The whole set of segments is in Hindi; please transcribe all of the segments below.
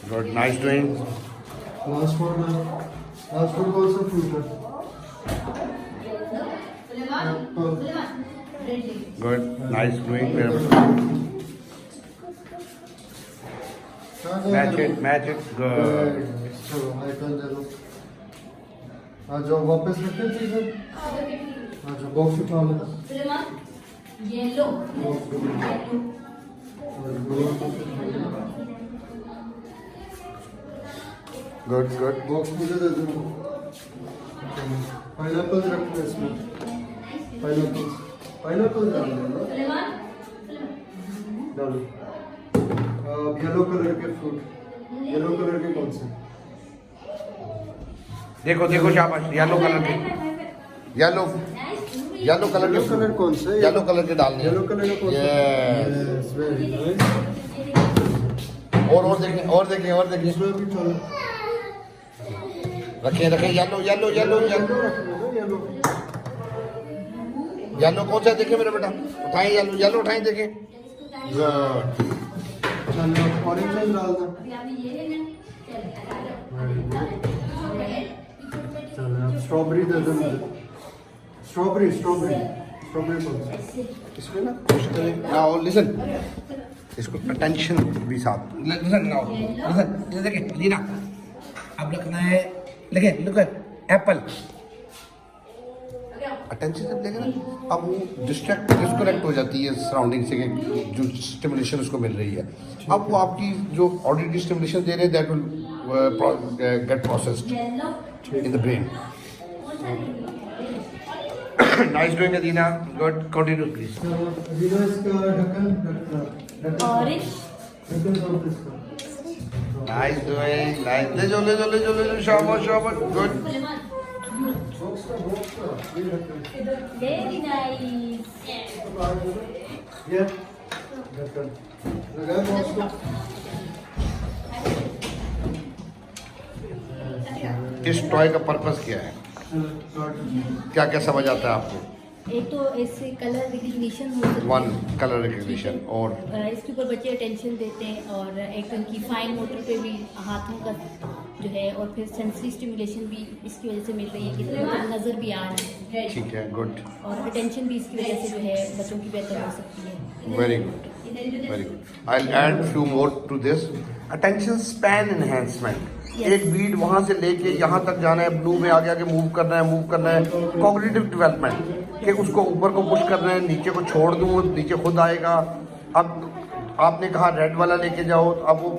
Good. Nice doing. Last one also fruit. Good. Nice doing. Match it. Match it. Good. चलो आइकन दे दो। आ जाओ वापस रखें चीजें। आ जाओ बॉक्स उठा लो। Yellow Good. Good. बॉक्स मुझे दे दो। पाइनएप्पल रखना है इसमें। पाइनएप्पल डालो। येलो कलर के फ्रूट। येलो कलर के कौन से? देखो देखो शाबाश येलो कलर के येलो येलो कलर के येलो कलर कौन से? येलो कलर के डालने येलो कलर का कौन सा? Yes very nice. और देखें और देखें और देखें इसमें भी डालो। रखें रखें yellow yellow yellow yellow yellow yellow कौन सा देखें मेरा बेटा उठाएं येलो येलो उठाएं देखें गुड चलो ऑरेंज डाल दो। चलो अब स्ट्रॉबेरी दे दो मुझे। स्ट्रॉबेरी कौन सा? इसमें ना नाउ लिसन इसको अटेंशन भी साथ लिसन नाउ लिसन ये देखें लीना अब रखना है देखें लुक एट एप्पल अटेंशन जब लेंगे ना अब वो डिस्कनेक्ट हो जाती है सराउंडिंग से कि जो स्टिमुलेशन उसको मिल रही है अब वो आपकी जो ऑडिटरी स्टिमुलेशन दे रहे हैं that will get processed in the brain nice doing Adina good continue please अदीना इसका ढक्कन ऑरेंज ढक्कन कौन सा इसका? नाइस डूइंग नाइस ले जो शाबाश शाबाश गुड बॉक्स का ये ढक्कन। वेरी नाइस ये ढक्कन लगाया बॉक्स को। इस टॉय का पर्पस क्या है क्या क्या समझ आता है आपको एक तो इससे कलर रिकग्निशन हो सकती वन कलर रिकग्निशन और इसके ऊपर बच्चे अटेंशन देते हैं और एक उनकी फाइन मोटर पे भी हाथों का जो है और फिर सेंसरी स्टिमुलेशन भी इसकी वजह से मिल रही है कि नज़र भी आ रही है ठीक है गुड और अटेंशन भी इसकी वजह से जो है बच्चों की बेहतर हो सकती है very good I will add few more to this attention span enhancement एक बीट वहां से लेके यहाँ तक जाना है ब्लू में आगे आगे मूव करना है कॉग्निटिव डेवलपमेंट कि उसको ऊपर को पुश करना है नीचे को छोड़ दूँ नीचे खुद आएगा अब आपने कहा रेड वाला लेके जाओ अब वो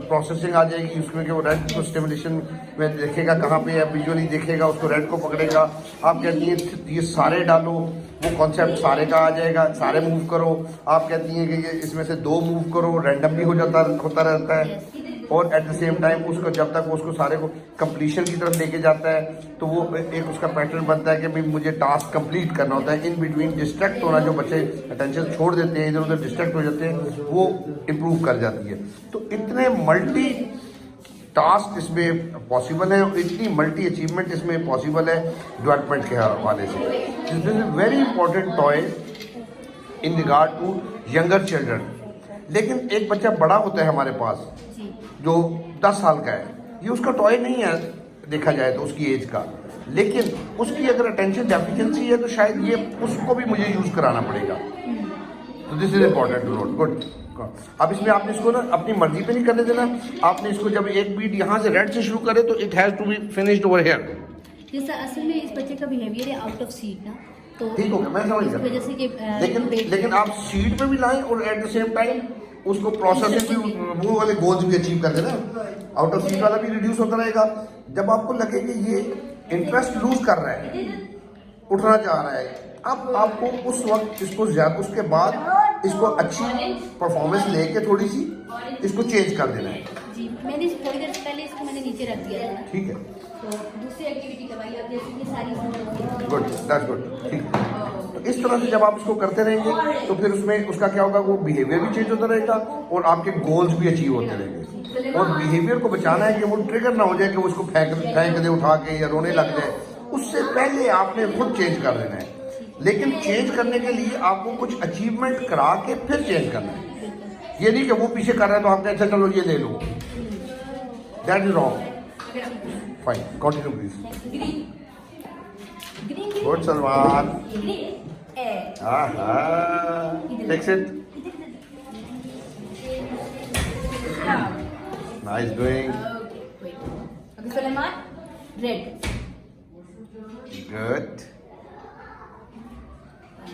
प्रोसेसिंग आ जाएगी उसमें कि वो रेड को स्टिमुलेशन में देखेगा कहाँ पे है विजुअली देखेगा उसको रेड को पकड़ेगा आप कहती हैं ये सारे डालो वो कॉन्सेप्ट सारे का आ जाएगा सारे मूव करो आप कहती हैं कि ये इसमें से 2 मूव करो रैंडमली होता रहता है और एट द सेम टाइम उसको जब तक वो उसको सारे को कंप्लीशन की तरफ लेके जाता है तो वो एक उसका पैटर्न बनता है कि भाई मुझे टास्क कंप्लीट करना होता है इन बिटवीन डिस्ट्रैक्ट होना जो बच्चे अटेंशन छोड़ देते हैं इधर उधर डिस्ट्रैक्ट हो जाते हैं वो इम्प्रूव कर जाती है तो इतने मल्टी टास्क इसमें पॉसिबल है और इतनी मल्टी अचीवमेंट इसमें पॉसिबल है डेवलपमेंट के हवाले से this is a very important toy in regard to younger children लेकिन एक बच्चा बड़ा होता है हमारे पास जो 10 साल का है ये उसका टॉय नहीं है देखा जाए तो उसकी एज का लेकिन उसकी अगर अटेंशन डेफिशिएंसी है तो शायद ये उसको भी मुझे यूज़ कराना पड़ेगा तो this is important to note good अब इसमें आपने इसको ना अपनी मर्जी पे नहीं करने देना आपने इसको जब एक बीट यहाँ से रेड से शुरू करे तो it has to be finished over here जैसा असल में इस बच्चे का बिहेवियर है आउट ऑफ सीट ना तो ठीक हो गया मैं समझ इस वजह से गया लेकिन आप सीट पे भी लाएं और एट द सेम टाइम उसको प्रोसेसिंग भी वो वाले गोल्स भी अचीव कर देना आउट ऑफ सीट वाला भी रिड्यूस होता रहेगा जब आपको लगे कि ये इंटरेस्ट लूज कर रहा है उठना चाह रहा है अब आपको उस वक्त इसको ज्यादा उसके बाद इसको अच्छी परफॉर्मेंस लेके थोड़ी सी इसको चेंज कर देना है जी मैंने थोड़ी देर पहले इसको मैंने नीचे रख दिया था ठीक है तो दूसरी एक्टिविटी करवाई आप जैसे कि सारी गुड दैट्स गुड ठीक तो इस तरह से जब आप इसको करते रहेंगे तो फिर उसमें उसका क्या होगा वो बिहेवियर भी चेंज होता रहेगा और आपके गोल्स भी अचीव होते रहेंगे और बिहेवियर को बचाना है कि वो ट्रिगर ना हो जाए कि वो उसको फेंक दे उठा के या रोने लग जाए उससे पहले आपने खुद चेंज कर देना है लेकिन चेंज करने के लिए आपको कुछ अचीवमेंट करा के फिर चेंज करना है ये नहीं कि वो पीछे कर रहा है तो आप अच्छा चलो ये ले लो That is wrong. Fine. Continue, please. Green. Green. Good, Salman. Green. Fix it. Nice doing. Okay, wait. Okay, Sulaiman. Red. Good.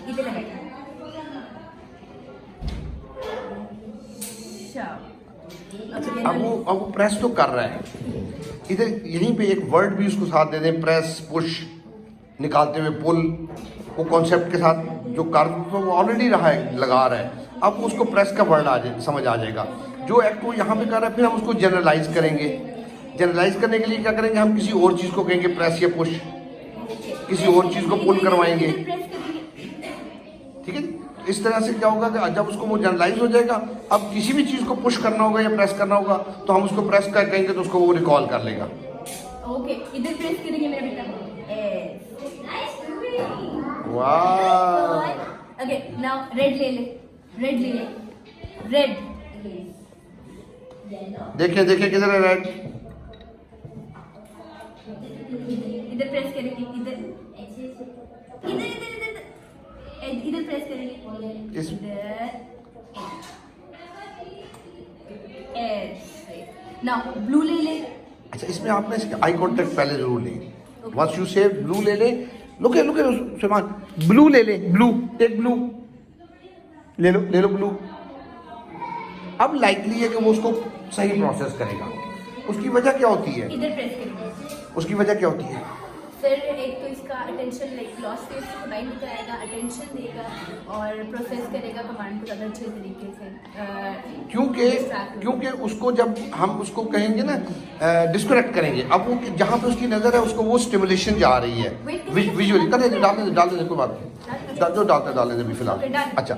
इधर लगा। अब वो प्रेस तो कर रहा है, इधर यहीं पे एक वर्ड भी उसको साथ दे दें, प्रेस, पुश, निकालते हुए पुल, वो कॉन्सेप्ट के साथ जो कर तो वो ऑलरेडी रहा है, लगा रहा है, अब उसको प्रेस का वर्ड आ जाए, समझ आ जाएगा जो एक्ट वो यहाँ पे कर रहा है। फिर हम उसको जनरलाइज करेंगे। जनरलाइज करने के लिए क्या करेंगे, हम किसी और चीज़ को कहेंगे प्रेस या पुश, किसी और चीज़ को पुल करवाएंगे, ठीक है। इस तरह से क्या होगा कि जब उसको वो जनरलाइज हो जाएगा, अब किसी भी चीज़ को पुश करना होगा या प्रेस करना होगा तो हम उसको प्रेस कर कहेंगे तो उसको वो रिकॉल कर लेगा। ओके, इधर प्रेस करेंगे मेरा बेटा। वाह। ओके, नाउ रेड ले ले, रेड ले ले, रेड। देखिए देखिए किधर है रेड, इधर प्रेस करेंगे, इधर इधर इधर इधर इधर प्रेस करेंगे, इस नाउ ब्लू ले ले। अच्छा, इसमें आपने इसके आई कांटेक्ट पहले जरूर लें। वंस यू से ब्लू ले ले, लुक सुमान, ब्लू ले ले, ब्लू, टेक ब्लू, ले लो ब्लू। अब लाइकली है कि वो उसको सही प्रोसेस करेगा। उसकी वजह क्या होती है, इधर प्रेस करेंगे। उसकी वजह क्या होती है? सर, एक तो इसका अटेंशन लाइक लॉस फेस को माइंड कराएगा, अटेंशन देगा और प्रोसेस करेगा कमांड को ज़्यादा अच्छे तरीके से। क्योंकि उसको जब हम उसको कहेंगे ना डिस्कनेक्ट करेंगे, अब वो जहाँ पे उसकी नज़र है उसको वो स्टिमुलेशन जा रही है विजुअली। डाल दे कोई बात नहीं, जो डालते भी फिलहाल। अच्छा,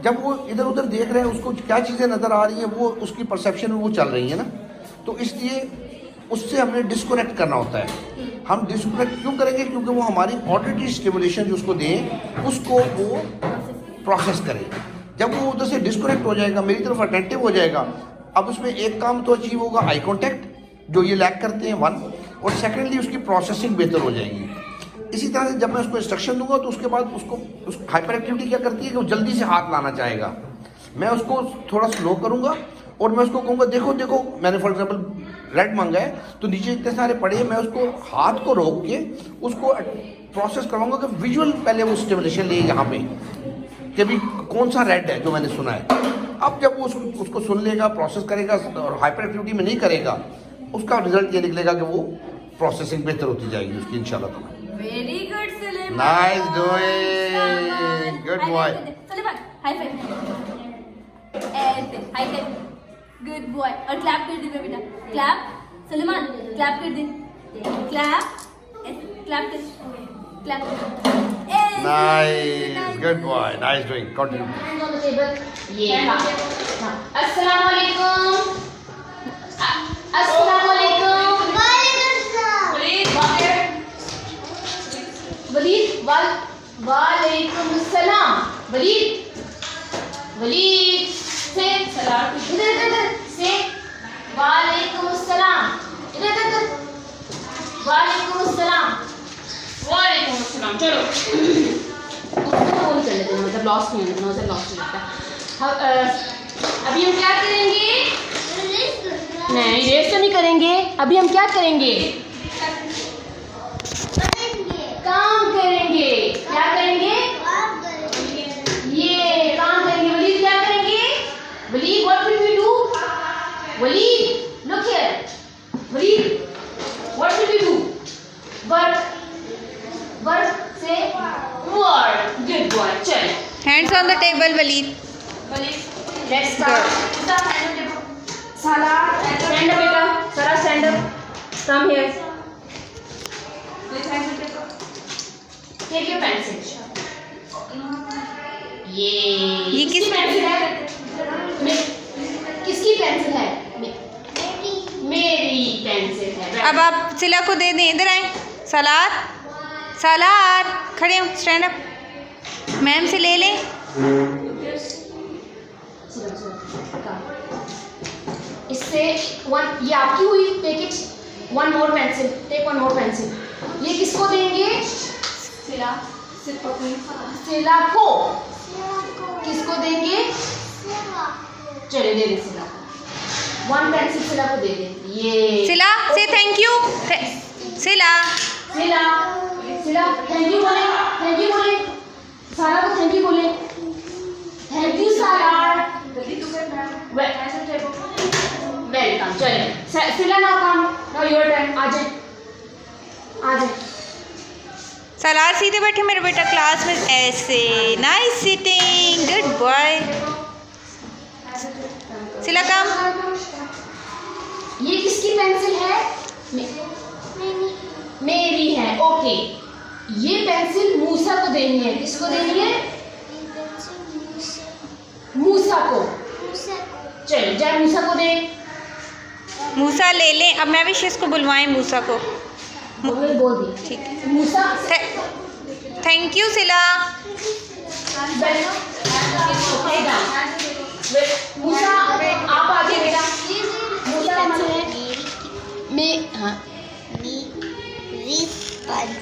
जब वो इधर उधर देख रहे हैं, उसको क्या चीज़ें नज़र आ रही हैं वो उसकी परसेप्शन में वो चल रही है ना, तो इसलिए उससे हमने डिस्कनेक्ट करना होता है। हम डिस्कनेक्ट क्यों करेंगे? क्योंकि वो हमारी ऑलरेडी स्टिमुलेशन जो उसको दें उसको वो प्रोसेस करे। जब वो उधर से डिस्कनेक्ट हो जाएगा, मेरी तरफ अटेंटिव हो जाएगा, अब उसमें एक काम तो अचीव होगा, आई कांटेक्ट जो ये लैक करते हैं, वन, और सेकेंडली उसकी प्रोसेसिंग बेहतर हो जाएगी। इसी तरह से जब मैं उसको इंस्ट्रक्शन दूंगा तो उसके बाद उसको हाइपर एक्टिविटी क्या करती है कि वो जल्दी से हाथ लाना चाहेगा। मैं उसको थोड़ा स्लो करूँगा और मैं उसको कहूँगा देखो मैंने फॉर एग्जांपल रेड मांगा है तो नीचे इतने सारे पड़े हैं, मैं उसको हाथ को रोक के उसको प्रोसेस करवाऊंगा कि विजुअल पहले वो स्टिमुलेशन ले यहाँ पे कि भी कौन सा रेड है जो मैंने सुना है। अब जब वो उसको सुन लेगा, प्रोसेस करेगा और हाइपर एक्टिविटी में नहीं करेगा, उसका रिजल्ट ये निकलेगा कि वो प्रोसेसिंग बेहतर होती जाएगी उसकी इंशाल्लाह। Very good Suleman, nice doing, good boy. Suleman high five, ऐसे हाई फाइव, गुड बॉय। और क्लैप कर दे मेरा बेटा, क्लैप। सुलेमान क्लैप कर दे, क्लैप, क्लैप कर, clap. Nice, good boy, nice doing, continue. ये अस्सलाम वालेकुम, अस्सलाम वालेकुम, वलीद, वालेकुम सलाम, वलीद से सलाम, इधर से वालेकुम सलाम, इधर वालेकुम सलाम, वालेकुम सलाम। चलो बोल कर लेते हैं, मतलब लॉस नहीं होता, नजर लॉस नहीं होता। अभी हम क्या करेंगे? नहीं, रेस्ट तो नहीं करेंगे। अभी हम क्या करेंगे? काम करेंगे। क्या करेंगे? ये काम करेंगे। वलीद क्या करेंगे? Waleed what will we do? Waleed look here, Waleed what will we do? Work से वर्ड, गुड बॉय। चल Hands on the table, Waleed. Let's start. Salah, stand up, beta. Salah, stand up. Come here. Take your pencil. ये किस पेंसिल है? किसकी पेंसिल है? मेरी पेंसिल है। अब आप सिला को दे दें। इधर आए। सलाद, सलाद, खड़े हो, स्टैंड अप। मैम से ले लें। इससे से वन, ये आपकी हुई, take it one more pencil, take one more pencil. ये किसको देंगे? सिला सिला को। किसको देंगे? चलिए दे दे सिला को, वन पेंसिल सिला को दे दे। ये सिला से thank you. Sila Sila Sila thank you बोले, थैंक यू बोले, सारा को थैंक यू बोले, थैंक यू सारा, वेलकम। चलिए Sila now come, now your turn, आ जाए आ जाए। सलार सीधे बैठे मेरे बेटा क्लास में ऐसे। Nice sitting, good boy. सिला कम। ये किसकी पेंसिल है? मेरी है। ओके, ये पेंसिल मूसा को देनी है। किसको देनी है? मूसा को। चलो जाए मूसा को दे। मूसा ले ले। अब मैं भी इसको बुलवाएं मूसा को। बोल दी। ठीक है। मूसा थैंक यू सिला। मूसा आप आगे बेटा। मूसा का मतलब है मैं, हाँ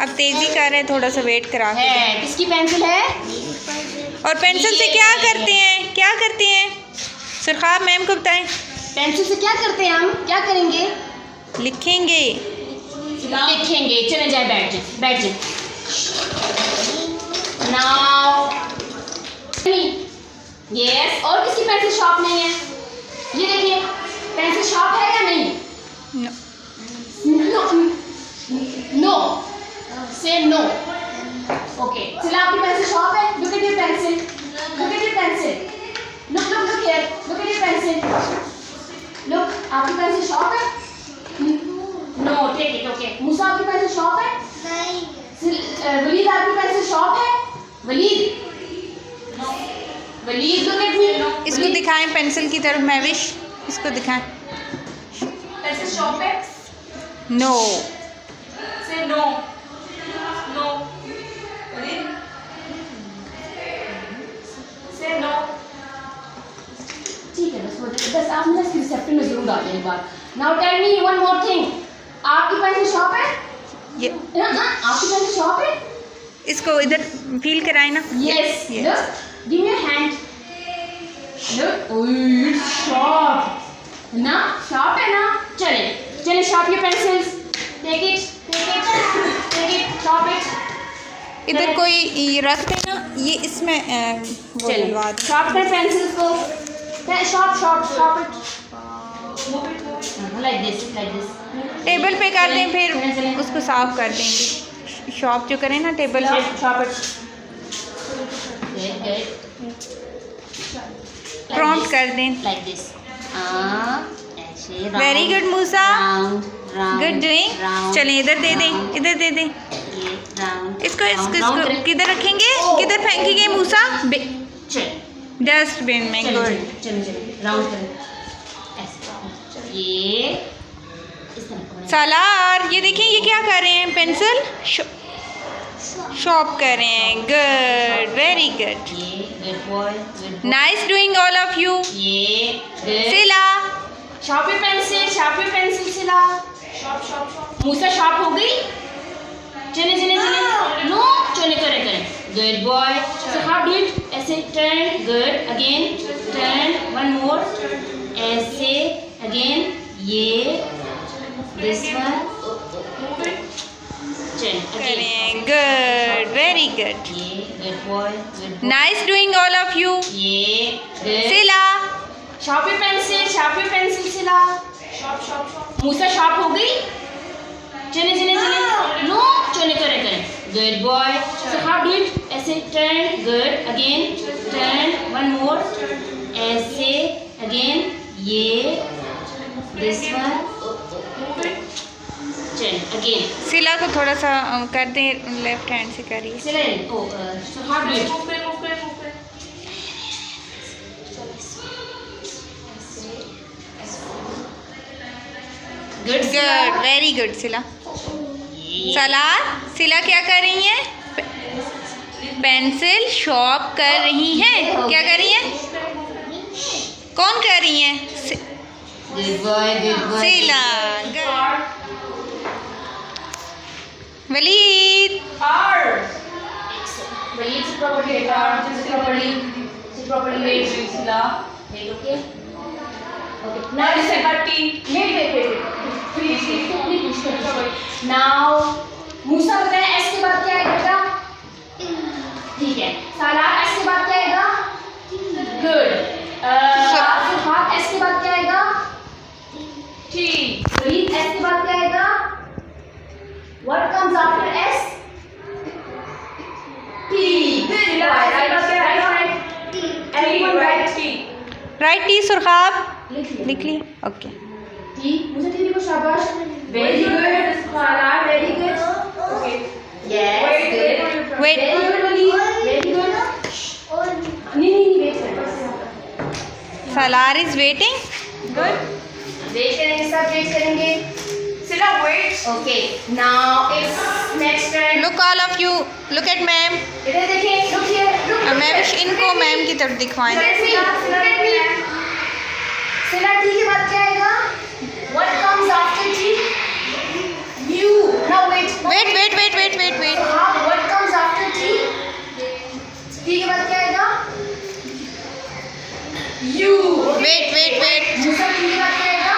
अब तेजी कर रहे हैं, थोड़ा सा वेट करा के। है। किसकी पेंसिल है? और पेंसिल से क्या करते हैं? क्या करते हैं? सुरखाब मैम को बताएं। पेंसिल से क्या करते हैं हम? क्या करेंगे? लिखेंगे। लिखेंगे। चले जाए, बैठ जाए, बैठ जाए। Now yes. और किसकी पेंसिल शॉप नहीं है? ये देखिए, पेंसिल शॉप है या नहीं? No. No no say no. Okay, चलो आपकी पेंसिल शॉप है। Look at your pencil, look at your pencil, look look look here, look at your pencil, look. आपकी पेंसिल शॉप है? No, take it. Okay, Musa आपकी पेंसिल शॉप है? नहीं। वलीद आपकी पेंसिल शॉप है? Waleed, Waleed look at me. इसको दिखाएं पेंसिल की तरफ। महविश इसको दिखाएं। पेंसिल शॉप है? No. Say no no say no. ठीक है, बस आप ना रिसेप्शन में जरूर डालें एक बार। Now tell me one more thing, आपकी पेंसिल शॉप है? ये आपकी पेंसिल शॉप है? इसको इधर फील कराएं ना। Yes. Look, give me your hand. Look, oh it's sharp ना, शार्प है ना। चले चले, sharp your pencils, take it, take it, take it, sharp it. इधर कोई ये रखते हैं ना, ये इसमें वो डलवा दें। शार्प कर पेंसिल्स को, sharp sharp sharp it, like this, like this. Table पे कर दें, फिर उसको साफ कर देंगे। शॉप जो करें ना टेबल पे। Sharp it. Good good. Prompt कर दें। Like this. Very good Musa, good doing. चलें इधर दे दें, इधर दे दें। इसको इसको किधर रखेंगे? किधर फेंकेंगे मूसा? डस्टबिन में। गुड। चलो राउंड करें ऐसे। ये इस तरह। सालार ये देखिए, ये क्या कर रहे हैं? पेंसिल शॉप कर रहे हैं। गुड, वेरी गुड, ये good boy, nice doing all of you. ये good. Sila sharp your pencil Sila. Shop shop shop. Musa sharp हो गई। चले चले चले, नो चले करे करे। Good boy. So how do it? ऐसे turn, good, again turn, one more, ऐसे अगेन, ये दिस वन, चल अगेन। गुड, वेरी गुड, ये good boy, good. Nice doing all of you. ये good. Sila sharp your pencil Sila. Shop shop shop. Musa sharp हो गई। चले चले चले, नो चले करे करे। Good boy. So how do it? ऐसे turn, good, again turn, one more, ऐसे अगेन, ये दिस वन, चल अगेन। सिला को थोड़ा सा कर दें, लेफ्ट हैंड से करिए। चले। Oh so how do it? Good good, very good Sila. Salar सिला क्या कर रही हैं? पेंसिल शॉप कर रही हैं। क्या कर रही हैं? कौन कर रही हैं? Good boy, good boy. Sila. Good. Walid. R. Wait, sit properly. Sit properly. Sit properly. Wait, Sila. Wait, okay. Okay. Now this is T. Wait. Please. Now, मूसा बताए S के बाद क्या आएगा? ठीक है. सालार S के बाद क्या आएगा? Good. सुहाग S के बाद क्या आएगा? T. वलीद S के बाद क्या आएगा? What comes after S? T. Good. Right. Everyone write T. Write T, Surkhab. लिख लिया. Okay. T. मुझे टीवी को शाबाश. Very good. सालार very good. Okay. Yes. Wait. Very good, Waleed. Very good. नहीं wait. Salar is waiting. Good. Wait करेंगे सब wait करेंगे. Sila wait. Okay. Now it's next turn. Look all of you. Look at ma'am. इधर देखिए. Look here. Look. मैम इनको मैम की तरफ दिखवाएं. Look at me. Sila T के बाद क्या आएगा? What comes after T? U. Now wait. Wait. हाँ, what comes after T? T के बाद क्या आएगा? U. Wait. मूसा T के बाद क्या आएगा?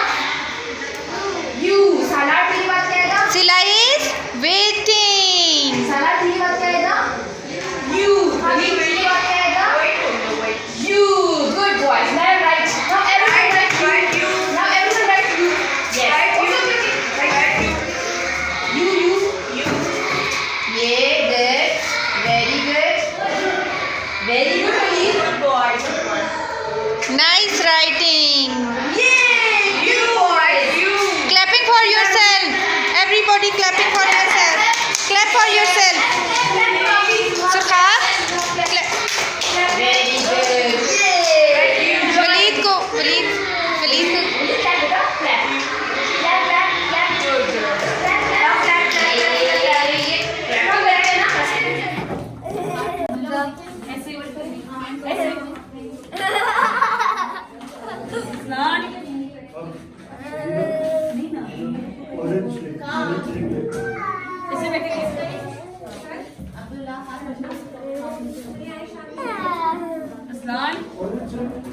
U. सालार T के बाद क्या आएगा? Sila is waiting. Salaar T के बाद क्या आएगा? U. वलीद T के बाद क्या आएगा? U. Good boys. Now right. Now everyone write U. Now everyone write U. Yes. Write U. U. Yeah, good. Very good. Very good, Waleed. Good boy. Nice writing. Yay! You boys. You. Clapping for yourself. Everybody clapping for yourself. Clap for yourself. Surkhab. Very good. Yay! Walid को.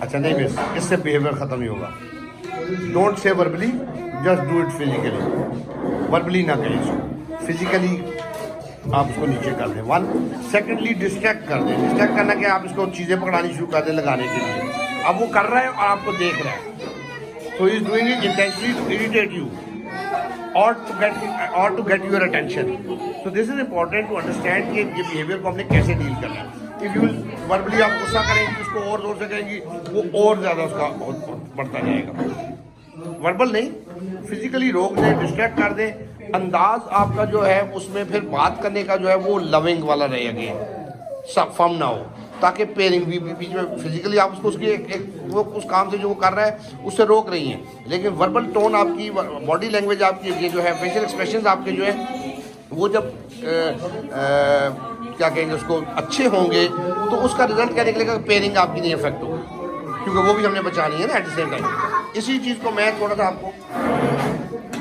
अच्छा नहीं मिस, इससे बिहेवियर ख़त्म नहीं होगा. Don't say verbally, just do it physically. Verbally ना कहें इसको, फिजिकली आप उसको नीचे कर दें. 1. सेकेंडली डिस्ट्रैक्ट कर दें. डिस्ट्रैक्ट करना क्या, आप इसको चीज़ें पकड़ानी शुरू कर दें लगाने के लिए. अब वो कर रहा है और आपको देख रहा है, तो is doing it intentionally to irritate you और to get your attention. So this is important to understand कि ये बिहेवियर को हमने कैसे डील करना है. इफ यू वर्बली आप गुस्सा करेंगी, उसको और जोर से कहेंगी, वो और ज़्यादा उसका बढ़ता जाएगा. वर्बल नहीं, फिजिकली रोक दें, डिस्ट्रैक्ट कर दें. अंदाज आपका जो है उसमें फिर बात करने का जो है वो लविंग वाला रहे अगेन, सब फम ना हो, ताकि पेयरिंग भी बीच में फिजिकली आप उसको उसकी एक वो उस काम से जो वो कर रहा है उससे रोक रही हैं. लेकिन वर्बल टोन आपकी, बॉडी लैंग्वेज आपकी, ये जो है फेशियल एक्सप्रेशन आपके जो है वो जब क्या कहेंगे उसको अच्छे होंगे तो उसका रिजल्ट क्या निकलेगा, पेयरिंग आपकी नहीं इफेक्ट होगी, क्योंकि वो भी हमने बचानी है ना एट द सेम टाइम. इसी चीज़ को मैं थोड़ा सा आपको,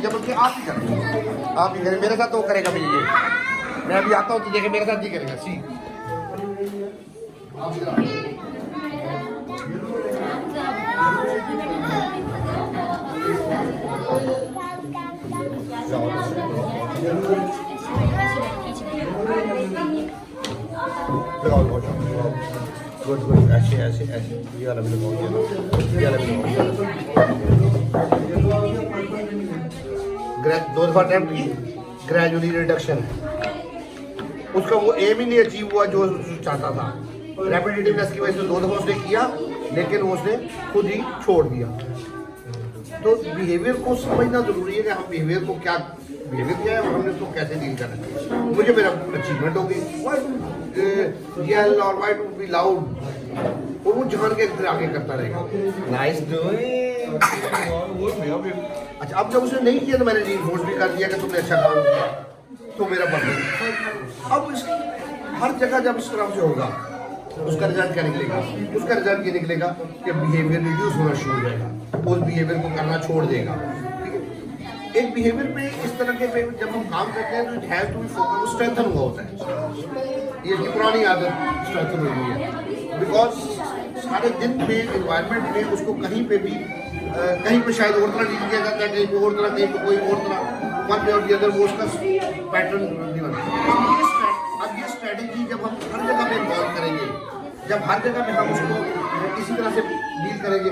जब बल्कि आप ही करें, आप ही करें, मेरे साथ तो वो करेगा भी ये. मैं अभी आता हूँ तो देखें मेरे साथ ही करेगा. सी गुड गुड, ऐसे ऐसे ऐसे, ये वाला भी लगाओ, ये वाला भी लगाओ. दो दफ़ा अटेम्प्ट की, ग्रेजुअली रिडक्शन है उसका, वो एम ही नहीं अचीव हुआ जो चाहता था. रेपिटेटिवनेस की वजह से 2 दफ़ा उसने किया, लेकिन वो उसने खुद ही छोड़ दिया. तो बिहेवियर को समझना ज़रूरी है कि हम बिहेवियर को क्या है और हमने उसको कैसे डील करना है. मुझे मेरा अचीवमेंट हो गई, वाई टू येल और वाई टू बी लाउड, और वो जान के आगे करता रहेगा. Nice doing. अच्छा, अब जब उसने नहीं किया तो मैंने रीइंफोर्स भी कर दिया कि तुमने अच्छा काम किया तो मेरा बन गया. अब इसकी हर जगह जब इस तरह से होगा उसका रिजल्ट क्या निकलेगा? उसका रिजल्ट ये निकलेगा कि बिहेवियर रिड्यूस होना शुरू हो जाएगा, उस बिहेवियर को करना छोड़ देगा। ठीक है, एक बिहेवियर पे इस तरह के पे जब हम काम करते हैं तो it has to be focus, strengthen हुआ होता है। ये इसकी पुरानी आदत स्ट्रेंथन हुई है, बिकॉज सारे दिन में एनवायरनमेंट में उसको कहीं पे भी कहीं पे शायद और तरह डील किया जाता है, कहीं पे और तरह, कहीं पे कोई और तरह, वन वे और दी अदर वो उसका पैटर्न नहीं बनता। अब ये स्ट्रेटेजी जब हम हर जगह पे इन्वॉल्व करेंगे, जब हर जगह पे हम उसको इसी तरह से डील करेंगे,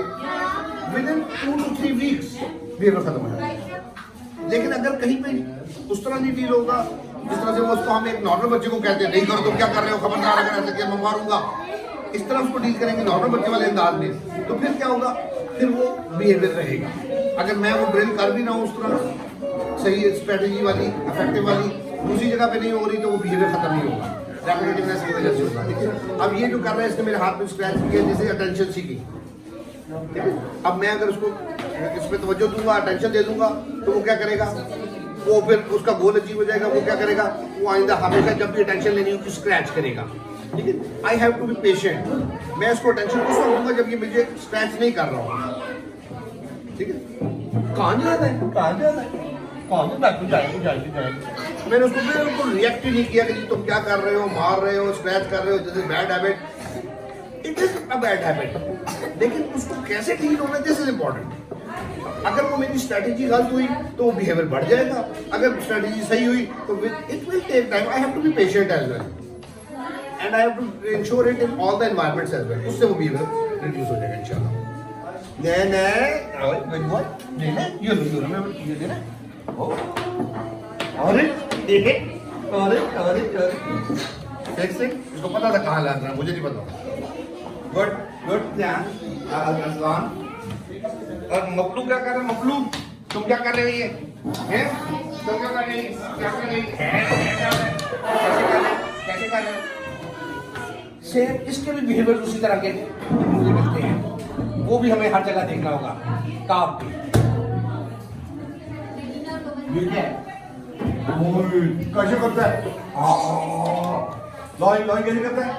with in 2 to 3 weeks behaviour खत्म हो जाएगा। लेकिन अगर कहीं पे उस तरह नहीं डील होगा जिस तरह से वो उसको हम एक नॉर्मल बच्चे को कहते हैं, नहीं करो तो क्या कर रहे हो, खबरदार अगर ऐसे किया मैं मारूंगा, इस तरह उसको डील करेंगे नॉर्मल बच्चे वाले अंदाज में, तो फिर क्या होगा, फिर वो बिहेवियर रहेगा। अगर मैं वो ड्रिल कर भी ना हूँ उस तरह सही स्ट्रेटेजी वाली, इफेक्टिव वाली, दूसरी जगह पे नहीं हो रही तो वो बिहेवियर खत्म नहीं होगा, रेपिटेटिवनेस की वजह से होगा। देखिए अब ये जो कर रहा है इसने मेरे हाथ में स्क्रैच किया, जैसे अटेंशन सीखी। ठीक है, अब मैं अगर उसको इस पे तवज्जो दूंगा, अटेंशन दे दूंगा, तो वो क्या करेगा, वो फिर उसका गोल अचीव हो जाएगा। वो क्या करेगा, वो आइंदा हमेशा जब भी अटेंशन लेनी होगी स्क्रैच करेगा। ठीक है, I have to be patient. मैं उसको अटेंशन उस वक्त दूंगा जब ये मुझे स्क्रैच नहीं कर रहा हूँ। ठीक है, कहाँ जाना है, कहाँ जाना है, कहाँ जाएगा। मैंने उसको बिल्कुल रिएक्ट ही नहीं किया कि तुम क्या कर रहे हो, मार रहे हो, स्क्रैच कर रहे हो, this is bad habit. It is a bad habit, लेकिन उसको कैसे डील होना, दिस इज इम्पोर्टेंट। अगर वो मेरी स्ट्रैटेजी गलत हुई तो वो बिहेवियर बढ़ जाएगा, अगर स्ट्रैटेजी सही हुई तो it will take time. I have to be patient as well and I have to ensure it in all the environments as well. उससे वो बिहेवियर रिड्यूस हो जाएगा इंशाल्लाह। गुड बॉय, ये लो और देखे, और इसको पता था कहाँ लग रहा है, मुझे नहीं पता। गुड गुड ध्यान। और मकलू क्या कर रहे हैं, मकलू तुम क्या कर रहे हो, ये हैं तुम क्या कर रहे हो, क्या कर रहे हो, कैसे कर रहे हो। सेम इसके भी बिहेवियर उसी तरह के मुझे मिलते हैं, वो भी हमें हर जगह देखना होगा। काम पे कैसे करता है, लॉइन लॉइन कैसे करता है,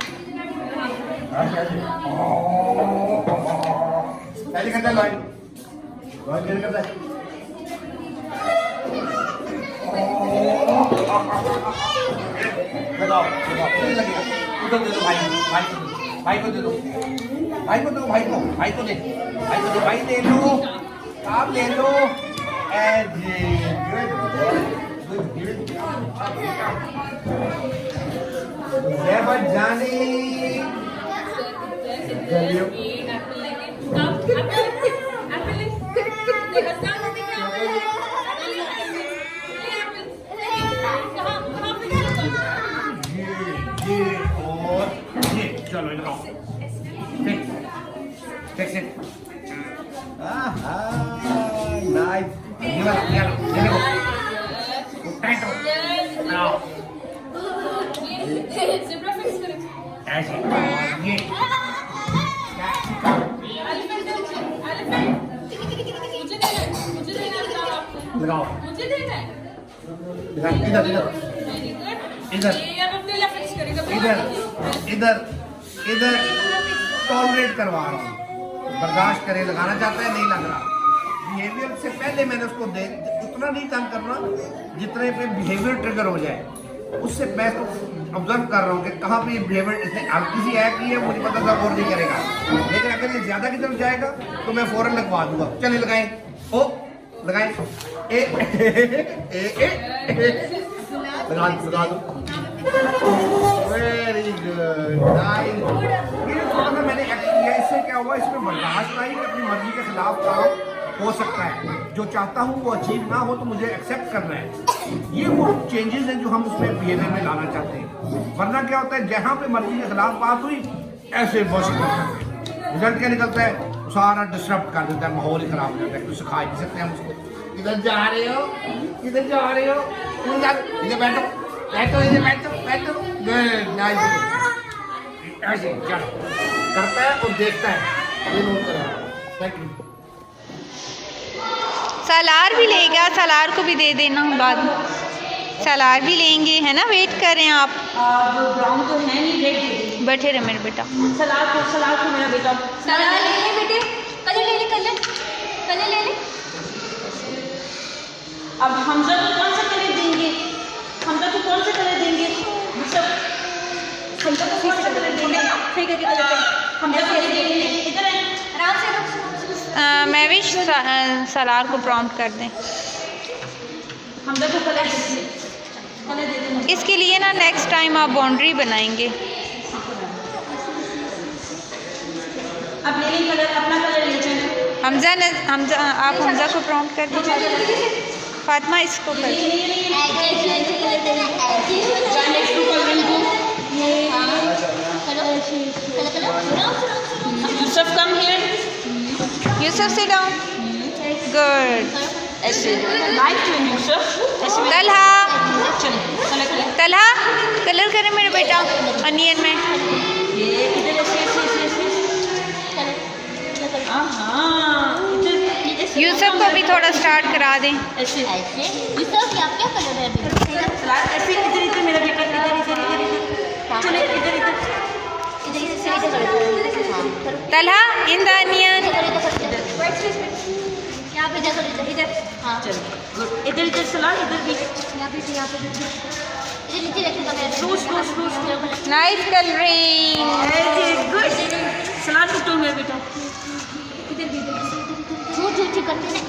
कैसे करता है लॉइन, लॉइन कैसे करता है, लगाओ लगेगा, उधर दे दो भाई, भाई को दे दो, भाई को दो, भाई को दे, भाई को दो, भाई ले लो, आप ले लो। चलो इधर आओ, फिक्स इट, नाइस, ये लो, टाइट हो, आओ, ऐसे, ये, लगाओ, इधर इधर इधर इधर इधर टॉलरेट करवा रहा हूँ, बर्दाश्त करे, लगाना चाहता है, नहीं लग रहा। बिहेवियर से पहले मैंने उसको उतना नहीं तंग करना जितने पे बिहेवियर ट्रिगर हो जाए, उससे मैं तो ऑब्जर्व कर रहा हूँ कि कहाँ पे ये बिहेवियर, इसने किसी ऐप की है मुझे पता था और नहीं करेगा, लेकिन अगर ये ज्यादा की तरफ जाएगा तो मैं फौरन लगवा दूंगा। चलिए लगाएं, ओ लगाएं, लगा दो, वेरी गुड, नाइस। ये थोड़ा सा मैंने एक्ट किया, इससे क्या हुआ, इसमें बर्दाश्त आई कि अपनी मर्जी के खिलाफ काम हो सकता है, जो चाहता हूँ वो अचीव ना हो तो मुझे एक्सेप्ट करना है। ये वो चेंजेस हैं जो हम उसमें बिहेवियर में लाना चाहते हैं। वरना क्या होता है, जहाँ पे मर्जी के खिलाफ बात हुई ऐसे बस रिजल्ट क्या निकलता है, सारा डिस्टर्ब कर देता है, माहौल ही खराब हो जाता है, कुछ सिखा नहीं सकते हम उसको। इधर जा रहे हो, इधर जा रहे हो, इधर बैठो, बैठो, इधर बैठो, बैठो, गुड, नाइस। ऐसे चलो करता है और देखता है, ये नोट करो। Thank you. सालार भी लेगा, सालार को भी दे देना बाद में। सलाद भी लेंगे, है ना? वेट कर रहे हैं आप? जो ब्राउन तो है नहीं, रेड दे दी। बैठे रहे मेरे बेटा। सलाद को मेरा बेटा। सलाद ले ले बेटे, कलर ले ले, कलर ले ले। अब हमजा को कौन सा कलर देंगे? हमजा को कौन सा कलर देंगे? सब हमजा को कौन सा कलर देंगे? ठीक है, हमजा को देंगे। इधर है, आराम से रख। मैं भी सलार को प्रॉम्प्ट कर दें। हमजा को कलर दे देंगे। इसके लिए ना नेक्स्ट टाइम आप बाउंड्री बनाएंगे। अब ले लें कलर, अपना कलर ले जाए। हमजा आप हमजा को प्रॉम्प्ट कर दीजिए। फातिमा इसको कर दीजिए। Yusuf come here. Yusuf sit down. Good. ऐसे नाइस टू यूसुफ। ऐसे तलहा, चलो कलर तलहा कलर करे मेरे बेटा अनियन में। ये इधर ऐसे यूसुफ को भी थोड़ा स्टार्ट करा दें। ऐसे यूसुफ क्या कलर है अभी? सलाद ऐसे इधर मेरा बेटा, इधर चलो इधर तलहा इन द अनियन। यहाँ पे देखो, इधर। हाँ, चलो गुड। इधर सलाद, इधर भी यहाँ पे इधर नीचे रखेगा मेरा। Slow nice colouring. गुड। सलाद को मेरा बेटा। छू करते हैं।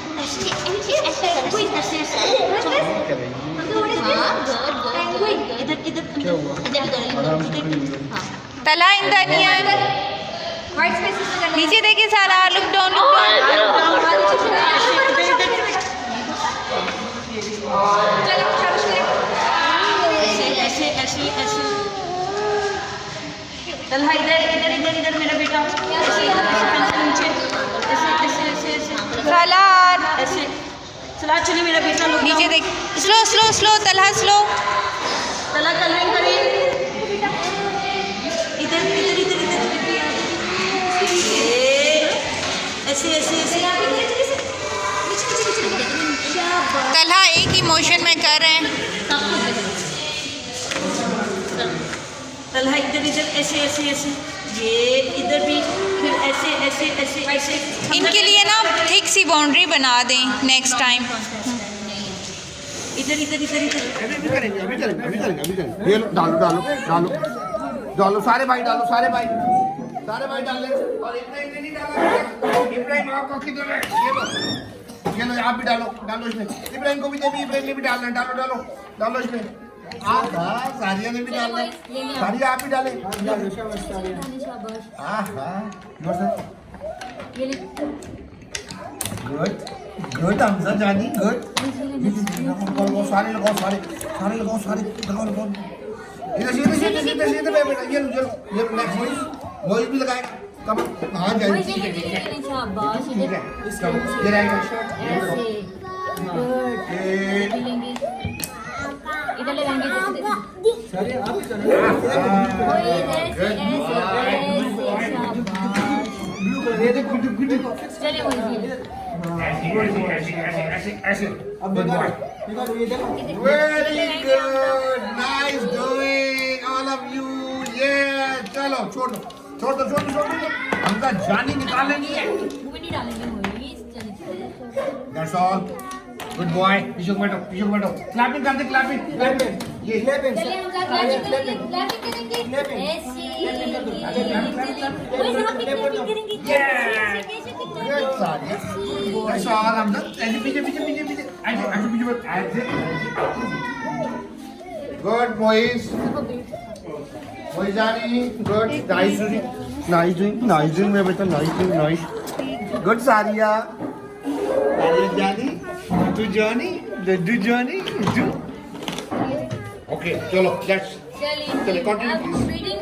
Talha in the onion. White spaces में करना। नीचे देखिए सारा। लुक डाउन, लुक ऐसे तलहा इधर मेरा बेटा। नीचे ऐसे सलाद। ऐसे सलाद चलिए मेरा बेटा। लोग नीचे देख। Slow Talha slow. तला कलरिंग करिए। इधर ऐसे तलहा एक ही मोशन में कर रहे हैं। तलहा इधर ऐसे ये इधर भी, फिर ऐसे इनके लिए ना थिक सी बाउंड्री बना दें नेक्स्ट टाइम। इधर अभी करेंगे। ये लो, डालो सारे भाई डाल ले। और इतना नहीं डालना। इब्राहिम आपका किधर है? ये लो आप भी डालो इसमें। इब्राहिम को भी दे, इब्राहिम ने भी डालना है। डालो इसमें। सारिया ने भी डालना है। सारिया आप भी डालें। गुड हमजा जानी गुड। सारे लगाओ। इधर सीधे बेटा। ये लो नेक्स्ट वॉइस भी लगाएगा। कम हाँ जाएगी। ठीक है ये रहेगा। इधर लगाएंगे। चलिए ऐसे very good, nice doing all of you. ये चलो छोड़ दो। हमका जानी निकालेंगे। That's all. Good boy. पीछे को बैठो। क्लैपिंग कर दे, क्लैपिंग। ये चलिए हम क्लैपिंग करेंगे। Good, Sadia. That's all. I'm done. ऐसे पीछे। ऐसे। Good, boys. जानी गुड। नाइस डूइंग मेरा बेटा। नाइस। गुड सारिया जानी टू जॉनी ओके चलो लेट्स चलिए कंटिन्यू प्लीज।